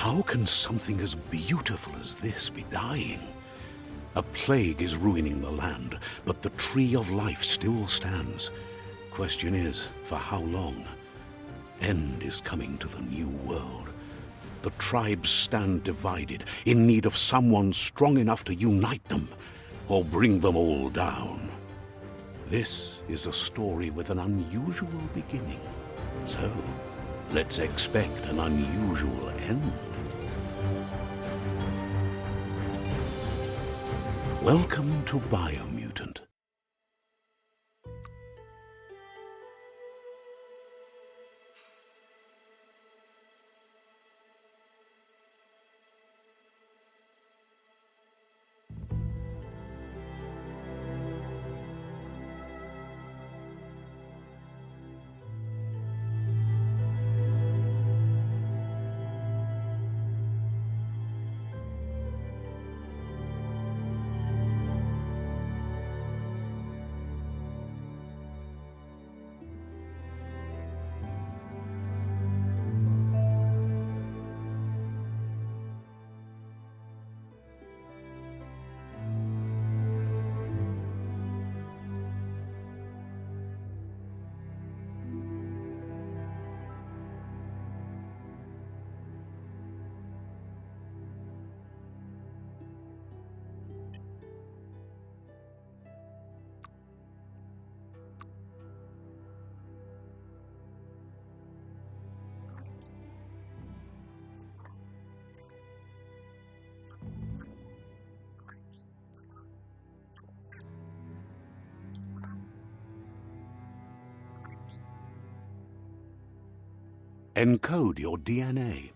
How can something as beautiful as this be dying? A plague is ruining the land, but the tree of life still stands. Question is, for how long? End is coming to the new world. The tribes stand divided, in need of someone strong enough to unite them, or bring them all down. This is a story with an unusual beginning. So, let's expect an unusual end. Welcome to Biomutant. Encode your DNA.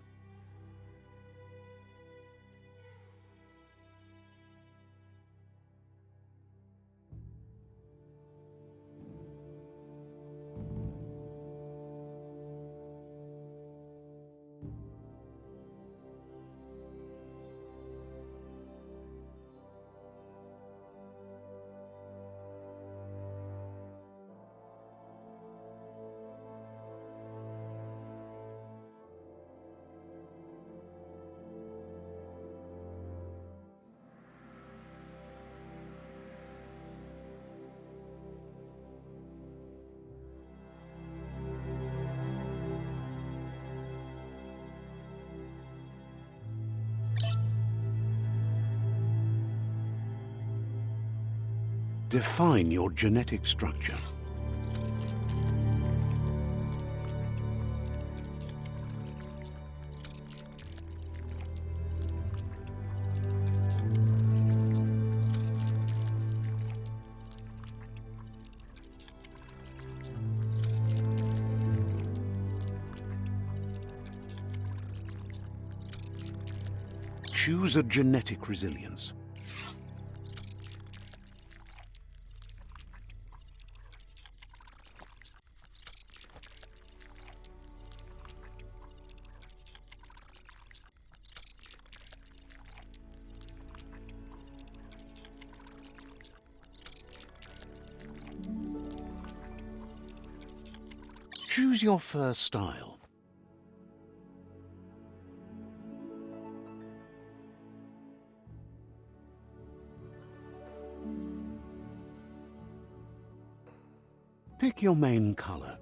Define your genetic structure. Choose a genetic resilience. Choose your first style. Pick your main color.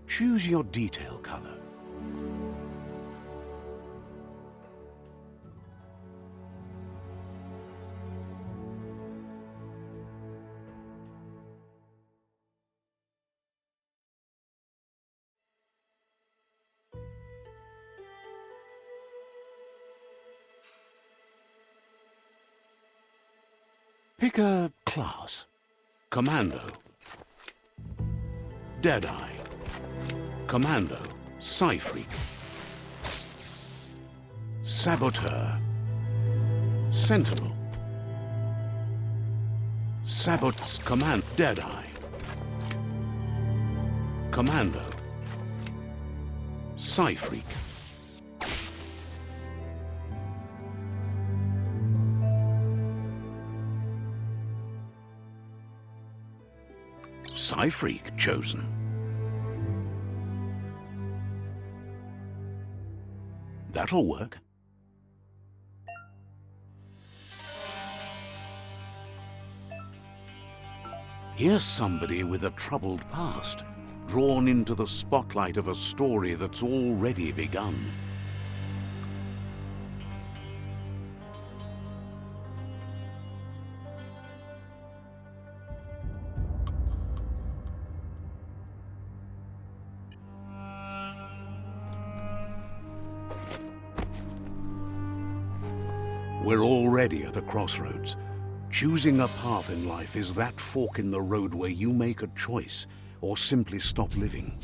Choose your detail color. Pick a class. Commando. Deadeye. Commando. Psy-Freak. Saboteur. Sentinel. Command. Deadeye. Commando. Psy-Freak. Psy-freak chosen. That'll work. Here's somebody with a troubled past, drawn into the spotlight of a story that's already begun. We're already at a crossroads. Choosing a path in life is that fork in the road where you make a choice or simply stop living.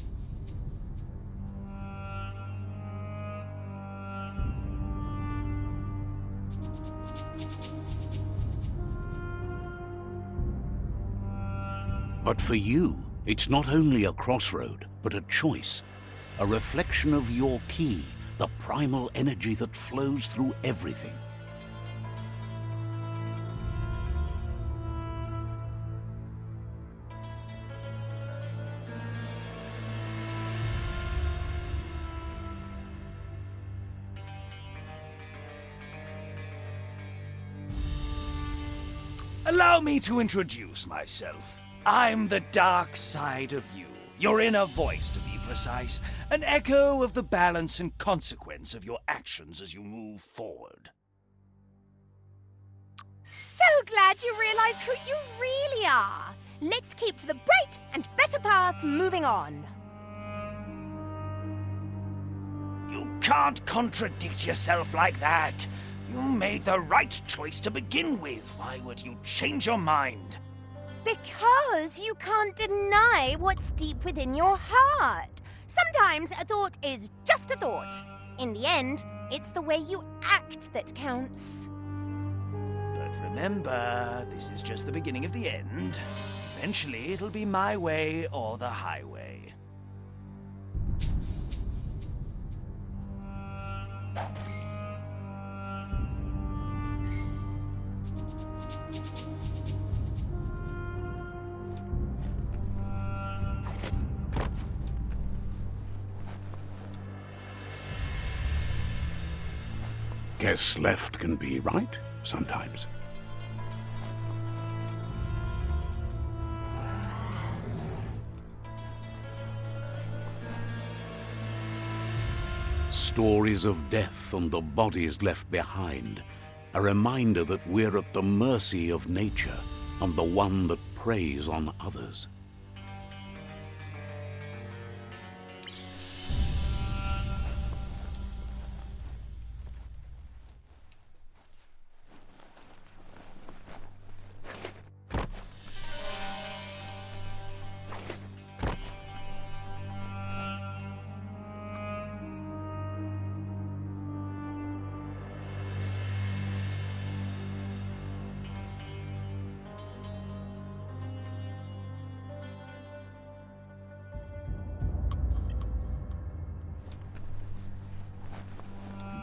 But for you, it's not only a crossroad, but a choice. A reflection of your key, the primal energy that flows through everything. Allow me to introduce myself. I'm the dark side of you, your inner voice to be precise, an echo of the balance and consequence of your actions as you move forward. So glad you realize who you really are. Let's keep to the bright and better path moving on. You can't contradict yourself like that. You made the right choice to begin with. Why would you change your mind? Because you can't deny what's deep within your heart. Sometimes a thought is just a thought. In the end, it's the way you act that counts. But remember, this is just the beginning of the end. Eventually, it'll be my way or the highway. Guess left can be right, sometimes. Stories of death and the bodies left behind. A reminder that we're at the mercy of nature and the one that preys on others.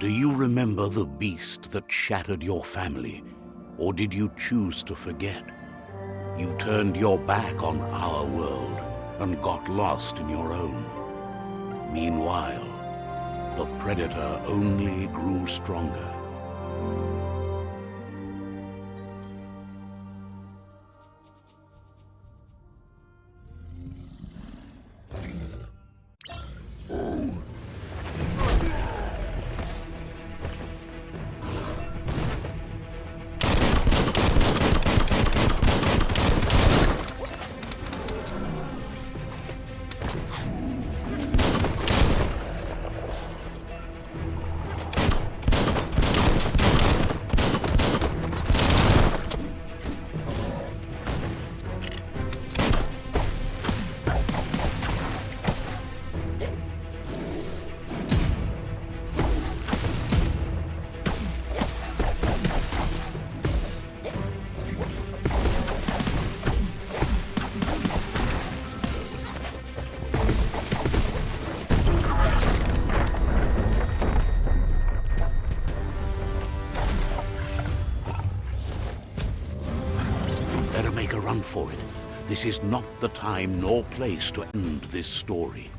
Do you remember the beast that shattered your family? Or did you choose to forget? You turned your back on our world and got lost in your own. Meanwhile, the predator only grew stronger. For it. this is not the time nor place to end this story.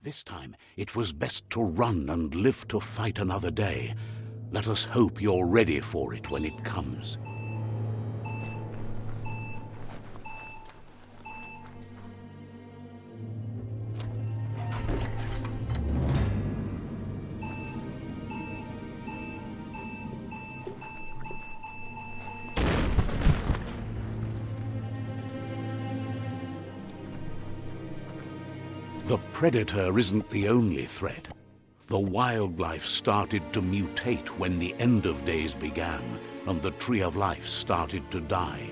This time, it was best to run and live to fight another day. Let us hope you're ready for it when it comes. The Predator isn't the only threat. The wildlife started to mutate when the end of days began, and the Tree of Life started to die.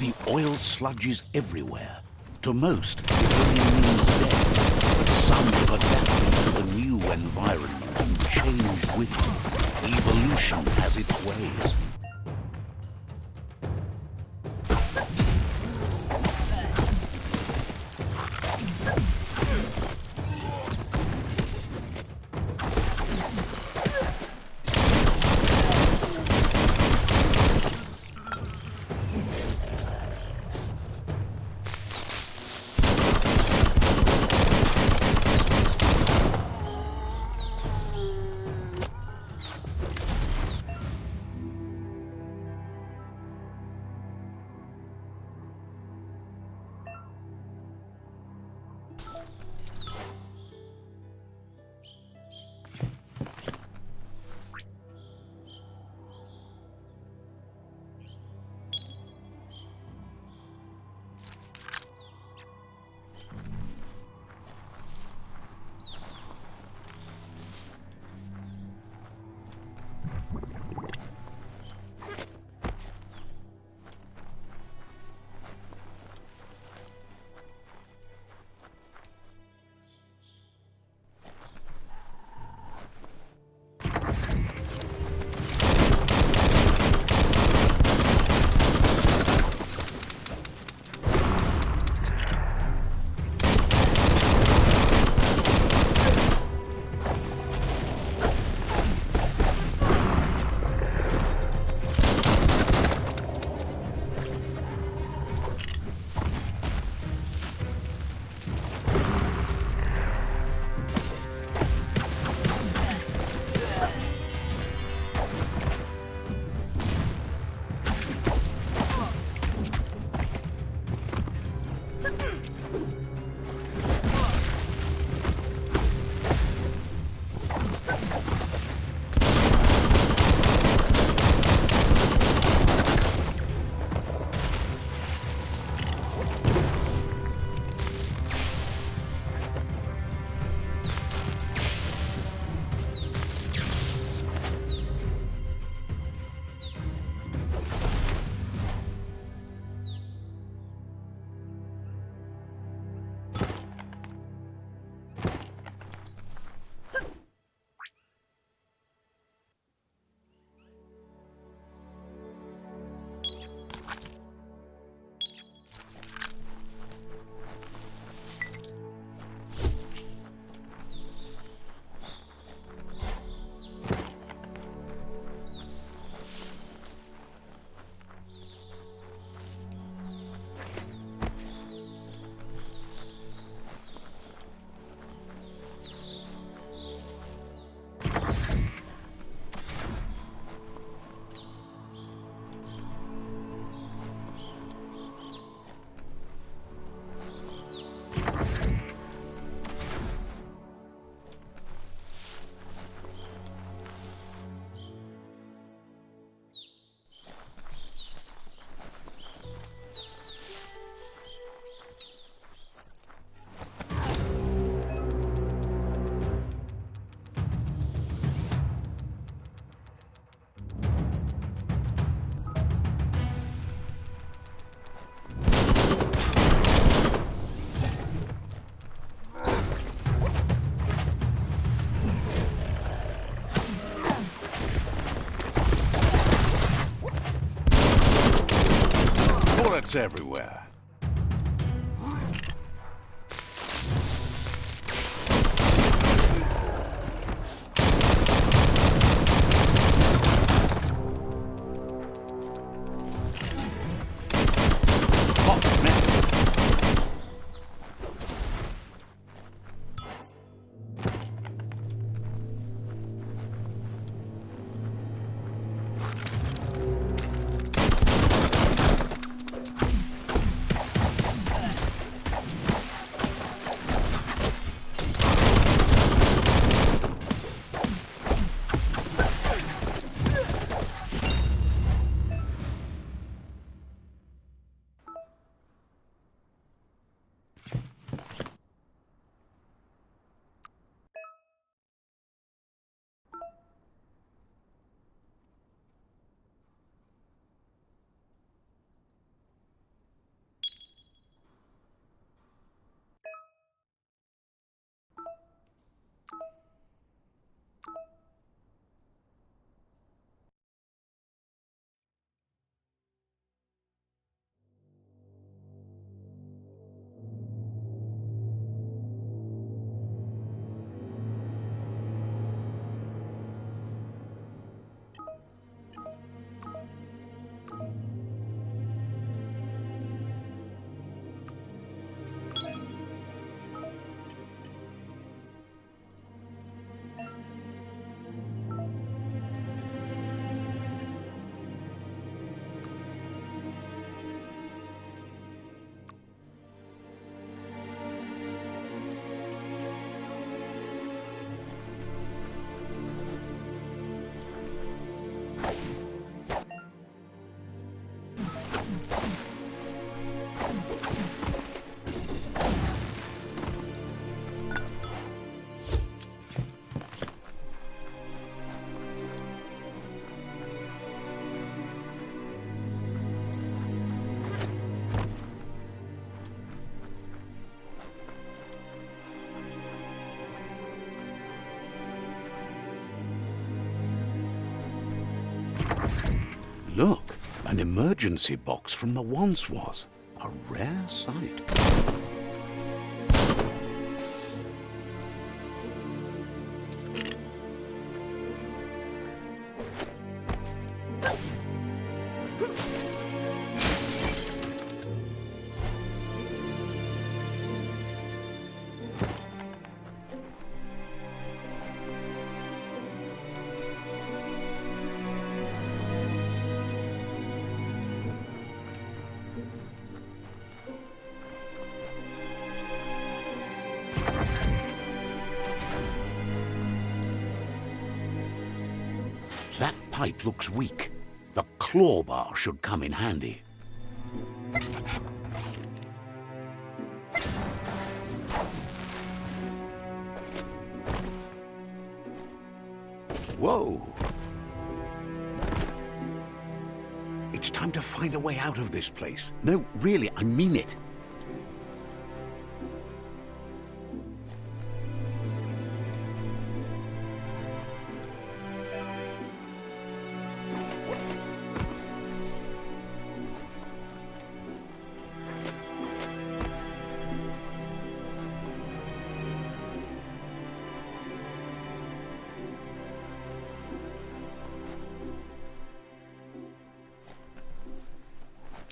The oil sludges everywhere. To most, it only means death. But some have adapted to the new environment and changed with it. Evolution has its ways. Bullets everywhere. emergency box from the once was. A rare sight. That pipe looks weak. The claw bar should come in handy. Whoa! It's time to find a way out of this place. No, really, I mean it.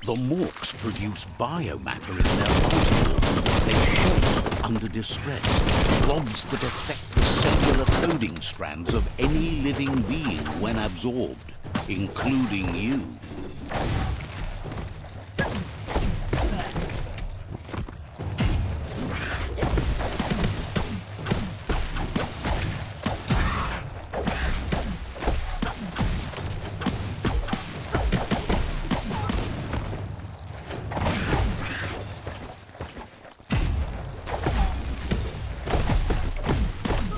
The Morks produce biomatter in their multiple. They shed under distress, blobs that affect the cellular coding strands of any living being when absorbed, including you.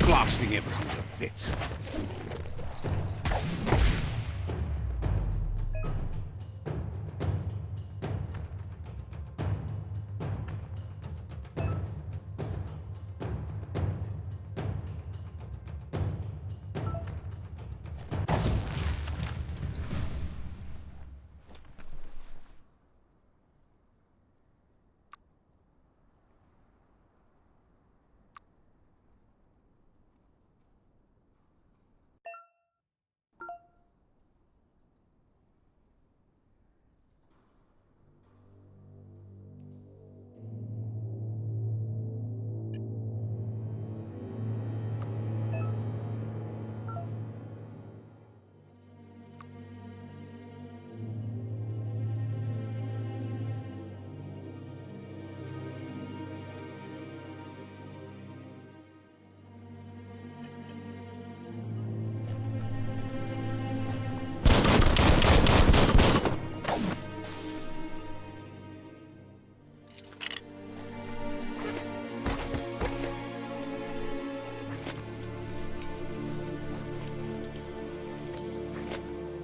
Blasting everything to bits.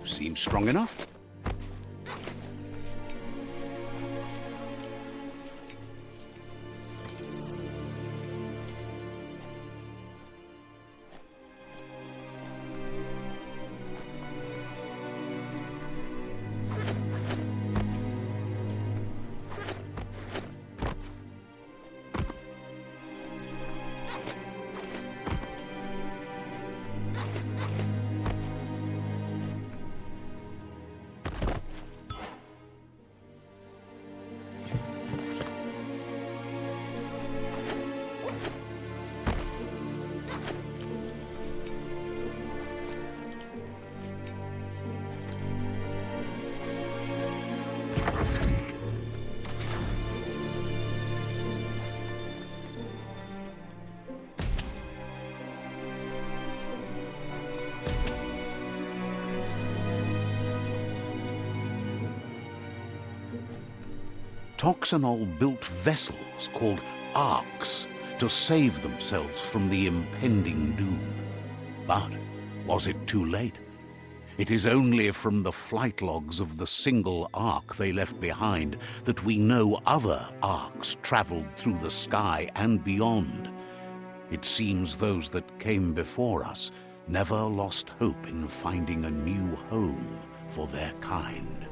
Seems strong enough. Toxanol built vessels called arks to save themselves from the impending doom. But was it too late? It is only from the flight logs of the single ark they left behind that we know other arks traveled through the sky and beyond. It seems those that came before us never lost hope in finding a new home for their kind.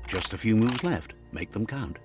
Just a few moves left. Make them count.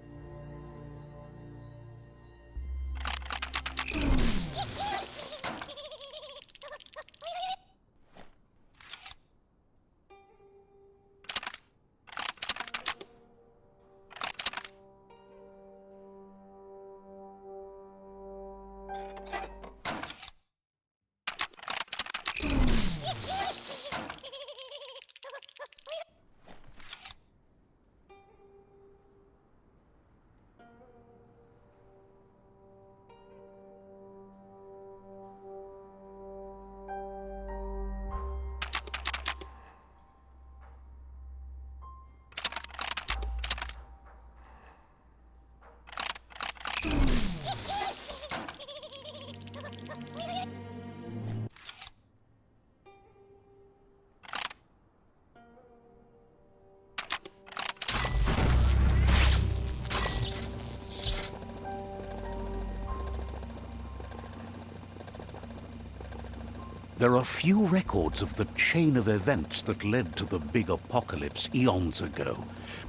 There are few records of the chain of events that led to the big apocalypse eons ago,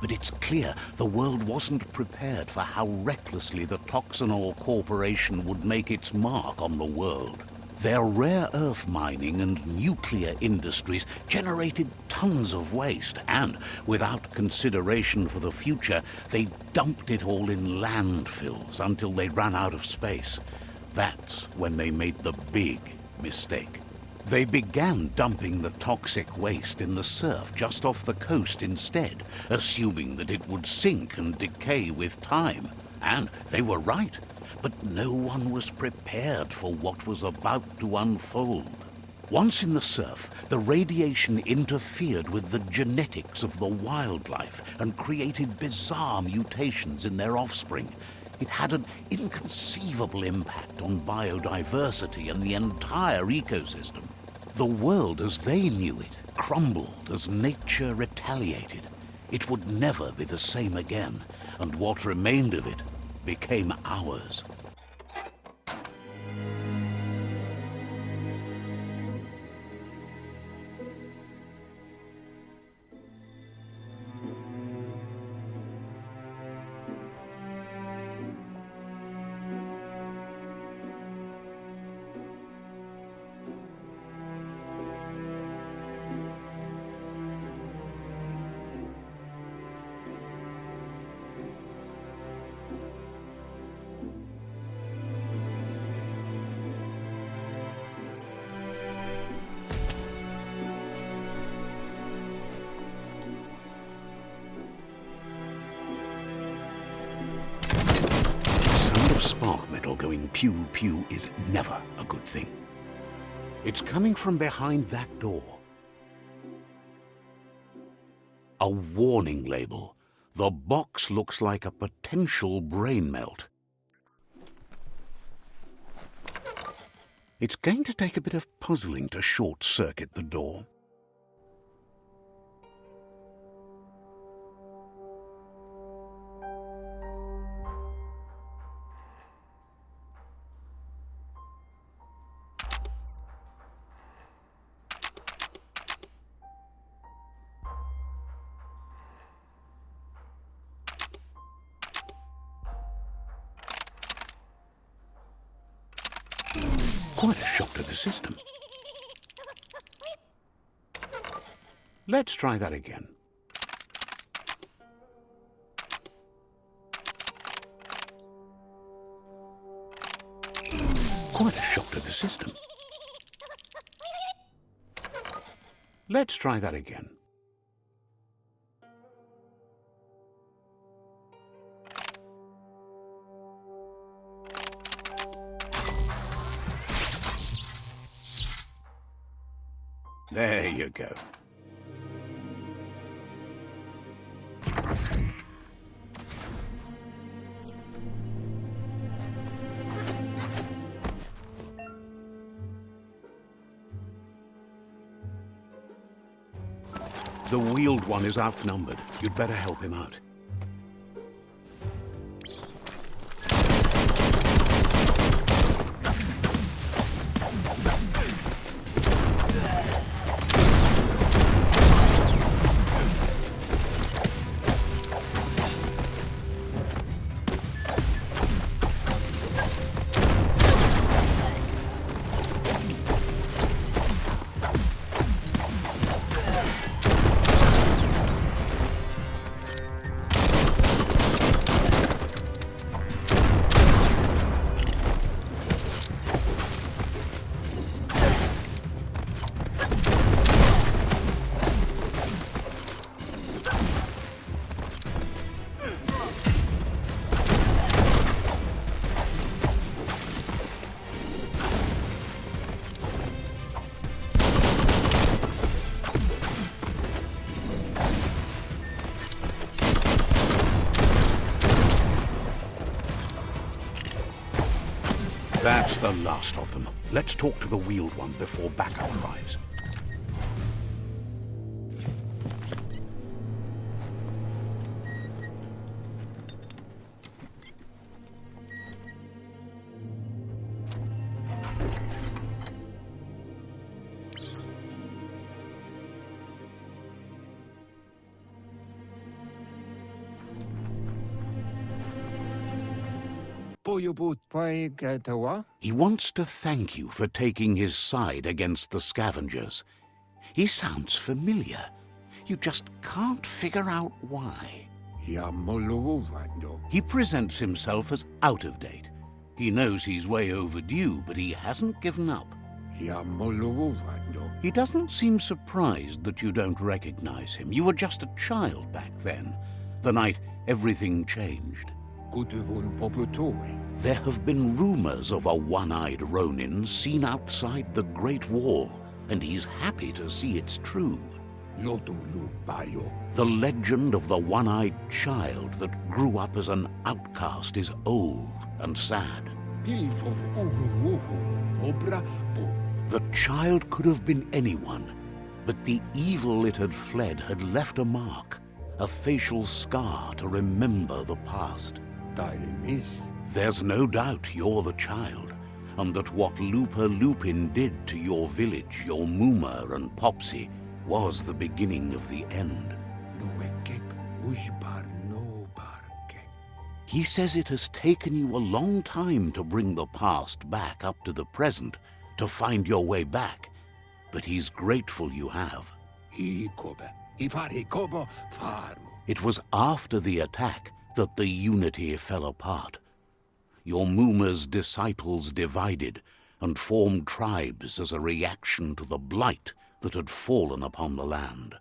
but it's clear the world wasn't prepared for how recklessly the Toxanol Corporation would make its mark on the world. Their rare earth mining and nuclear industries generated tons of waste, and without consideration for the future, they dumped it all in landfills until they ran out of space. That's when they made the big mistake. They began dumping the toxic waste in the surf just off the coast instead, assuming that it would sink and decay with time. And they were right, but no one was prepared for what was about to unfold. Once in the surf, the radiation interfered with the genetics of the wildlife and created bizarre mutations in their offspring. It had an inconceivable impact on biodiversity and the entire ecosystem. The world as they knew it crumbled as nature retaliated. It would never be the same again, and what remained of it became ours. Spark metal going pew-pew is never a good thing. It's coming from behind that door. A warning label. The box looks like a potential brain melt. It's going to take a bit of puzzling to short-circuit the door. Quite a shock to the system. Let's try that again. Quite a shock to the system. Let's try that again. There you go. The wheeled one is outnumbered. You'd better help him out. That's the last of them. Let's talk to the wheeled one before backup arrives. He wants to thank you for taking his side against the scavengers. He sounds familiar. You just can't figure out why. He presents himself as out of date. He knows he's way overdue, but he hasn't given up. He doesn't seem surprised that you don't recognize him. You were just a child back then, the night everything changed. There have been rumors of a one-eyed Ronin seen outside the Great Wall, and he's happy to see it's true. The legend of the one-eyed child that grew up as an outcast is old and sad. The child could have been anyone, but the evil it had fled had left a mark, a facial scar to remember the past. There's no doubt you're the child, and that what Lupa Lupin did to your village, your Muma and Popsy, was the beginning of the end. He says it has taken you a long time to bring the past back up to the present, to find your way back, but he's grateful you have. It was after the attack that the unity fell apart. Your Muma's disciples divided and formed tribes as a reaction to the blight that had fallen upon the land.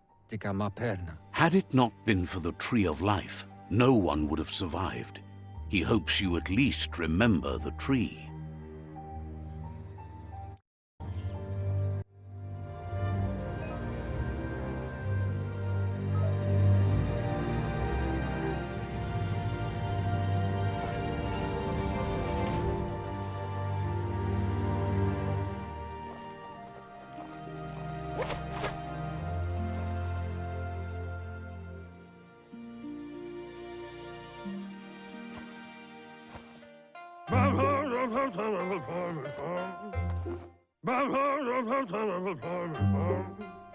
Had it not been for the Tree of Life, no one would have survived. He hopes you at least remember the tree.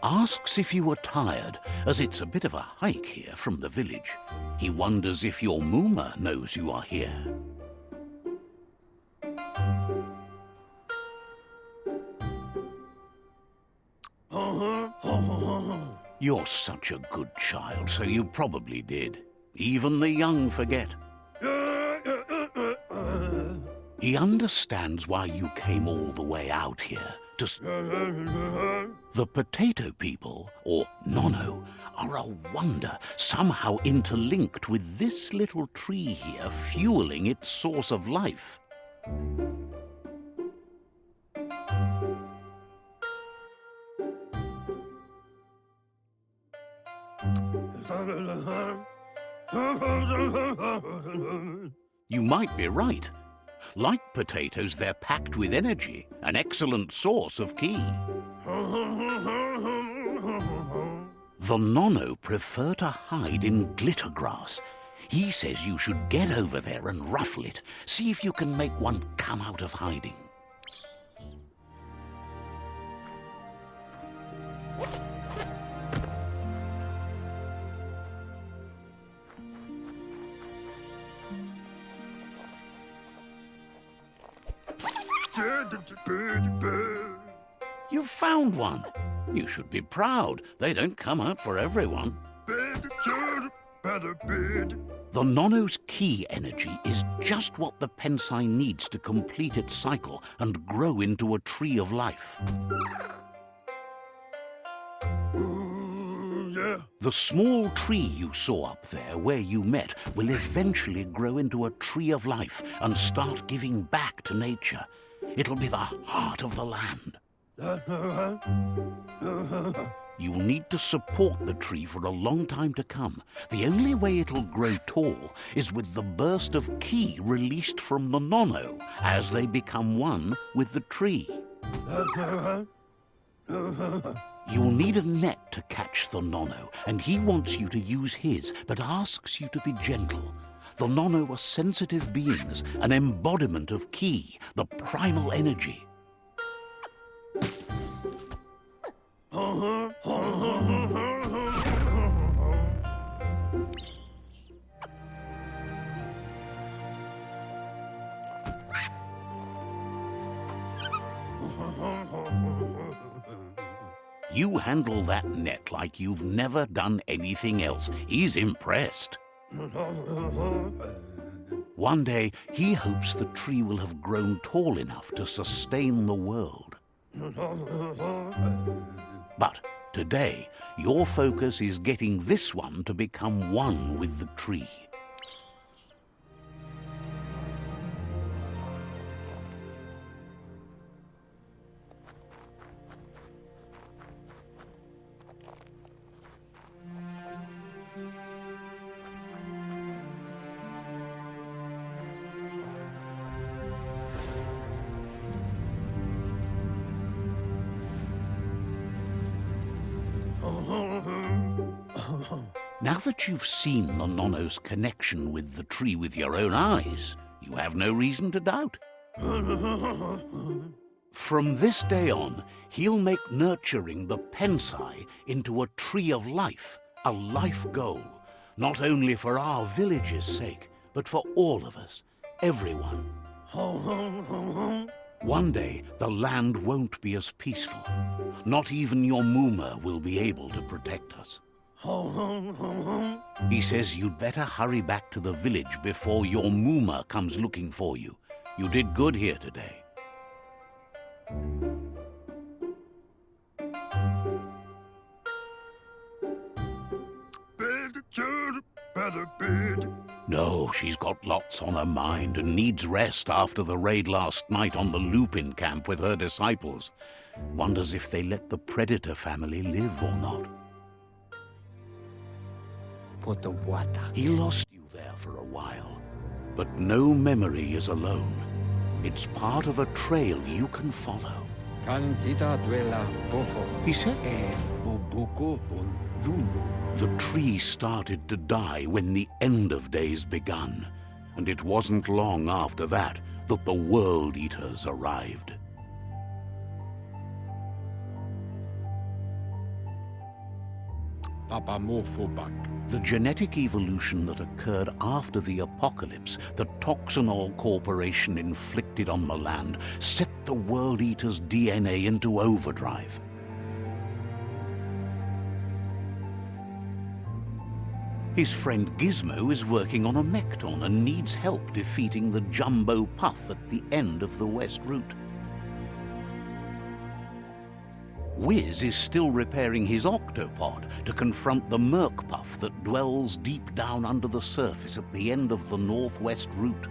Asks if you were tired, as it's a bit of a hike here from the village. He wonders if your Muma knows you are here. You're such a good child, so you probably did. Even the young forget. He understands why you came all the way out here to... The potato people, or Nono, are a wonder, somehow interlinked with this little tree here, fueling its source of life. You might be right. Like potatoes, they're packed with energy, an excellent source of ki. The Nono prefer to hide in glitter grass. He says you should get over there and ruffle it. See if you can make one come out of hiding. You've found one. You should be proud. They don't come out for everyone. The Nono's ki energy is just what the Pensai needs to complete its cycle and grow into a tree of life. The small tree you saw up there where you met will eventually grow into a tree of life and start giving back to nature. It'll be the heart of the land. You'll need to support the tree for a long time to come. The only way it'll grow tall is with the burst of ki released from the nono as they become one with the tree. You'll need a net to catch the nono, and he wants you to use his, but asks you to be gentle. The nono are sensitive beings, an embodiment of ki, the primal energy. You handle that net like you've never done anything else. He's impressed. One day, he hopes the tree will have grown tall enough to sustain the world. But today, your focus is getting this one to become one with the tree. Now that you've seen the nono's connection with the tree with your own eyes, you have no reason to doubt. From this day on, he'll make nurturing the pensai into a tree of life, a life goal, not only for our village's sake, but for all of us, everyone. One day, the land won't be as peaceful. Not even your Muma will be able to protect us. He says you'd better hurry back to the village before your Muma comes looking for you. You did good here today. No, she's got lots on her mind and needs rest after the raid last night on the Lupin camp with her disciples. Wonders if they let the Predator family live or not. He lost you there for a while, but no memory is alone. It's part of a trail you can follow. He said the tree started to die when the end of days begun, and it wasn't long after that that the World Eaters arrived. The genetic evolution that occurred after the apocalypse that Toxanol Corporation inflicted on the land set the World Eater's DNA into overdrive. His friend Gizmo is working on a Mekton and needs help defeating the Jumbo Puff at the end of the West Route. Wiz is still repairing his octopod to confront the Merc Puff that dwells deep down under the surface at the end of the Northwest Route.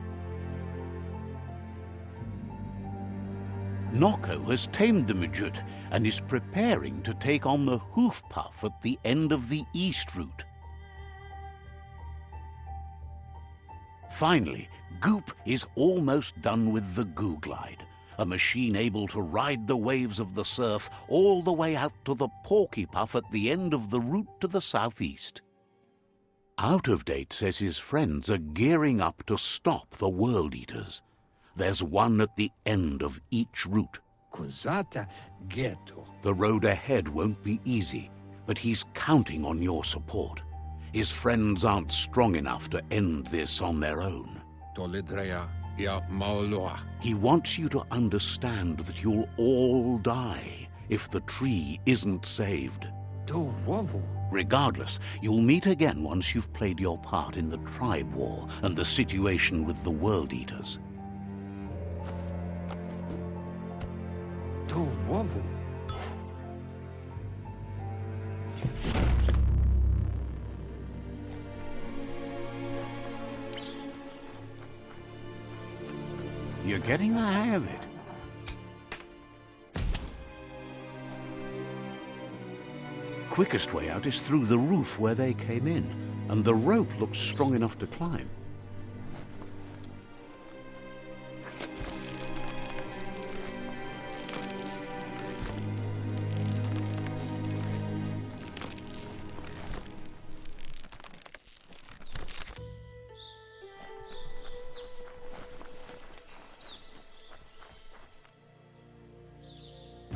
Noko has tamed the Midget and is preparing to take on the Hoof Puff at the end of the East Route. Finally, Goop is almost done with the Goo Glide, a machine able to ride the waves of the surf all the way out to the Porky Puff at the end of the route to the southeast. Out of Date says his friends are gearing up to stop the World Eaters. There's one at the end of each route. The road ahead won't be easy, but he's counting on your support. His friends aren't strong enough to end this on their own. He wants you to understand that you'll all die if the tree isn't saved. Regardless, you'll meet again once you've played your part in the tribe war and the situation with the World Eaters. You're getting the hang of it. quickest way out is through the roof where they came in, and the rope looks strong enough to climb.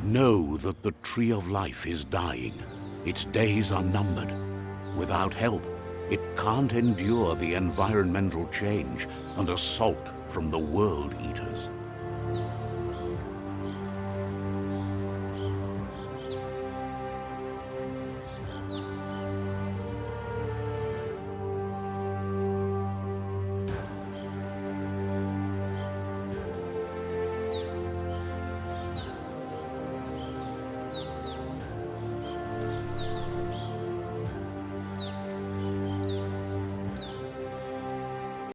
Know that the Tree of Life is dying. Its days are numbered. Without help, it can't endure the environmental change and assault from the World Eaters.